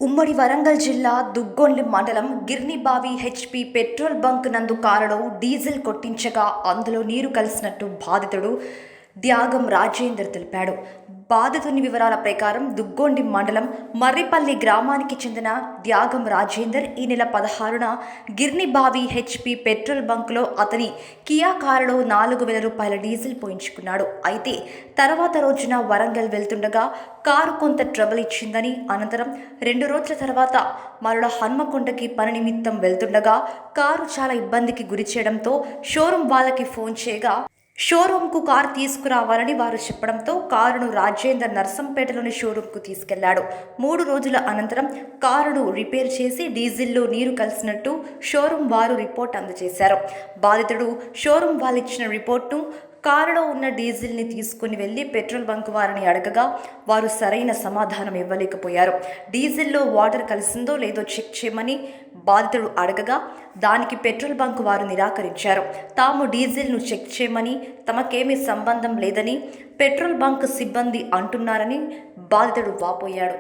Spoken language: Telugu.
ఉమ్మడి వరంగల్ జిల్లా దుగ్గొండి మండలం గిర్నిబావి హెచ్పి పెట్రోల్ బంక్ నందు కారులో డీజిల్ కొట్టించగా అందులో నీరు కలిసినట్టు బాధితుడు త్యాగం రాజేందర్ తెలిపాడు. బాధితుని వివరాల ప్రకారం దుగ్గొండి మండలం మర్రిపల్లి గ్రామానికి చెందిన త్యాగం రాజేందర్ ఈ నెల 16న గిర్నిబావి హెచ్పి పెట్రోల్ బంకులో అతని కియా కారులో 4,000 రూపాయల డీజిల్ పోయించుకున్నాడు. అయితే తర్వాత రోజున వరంగల్ వెళ్తుండగా కారు కొంత ట్రబుల్ ఇచ్చిందని, అనంతరం 2 రోజుల తర్వాత మరల హన్మకొండకి పని నిమిత్తం వెళ్తుండగా కారు చాలా ఇబ్బందికి గురి చేయడంతో షోరూం వాళ్ళకి ఫోన్ చేయగా షోరూంకు కారు తీసుకురావాలని వారు చెప్పడంతో కారును రాజేందర్ నర్సంపేటలోని షోరూంకు తీసుకెళ్లాడు. 3 రోజుల అనంతరం కారును రిపేర్ చేసి డీజిల్లో నీరు కలిసినట్టు షోరూం వారు రిపోర్ట్ అందజేశారు. బాధితుడు షోరూం వాళ్ళు ఇచ్చిన రిపోర్టును కారులో ఉన్న డీజిల్ని తీసుకుని వెళ్లి పెట్రోల్ బంక్ వారిని అడగగా వారు సరైన సమాధానం ఇవ్వలేకపోయారు. డీజిల్లో వాటర్ కలిసిందో లేదో చెక్ చేయమని బాధితుడు అడగగా దానికి పెట్రోల్ బంక్ వారు నిరాకరించారు. తాము డీజిల్ను చెక్ చేయమని, తమకేమీ సంబంధం లేదని పెట్రోల్ బంక్ సిబ్బంది అంటున్నారని బాధితుడు వాపోయాడు.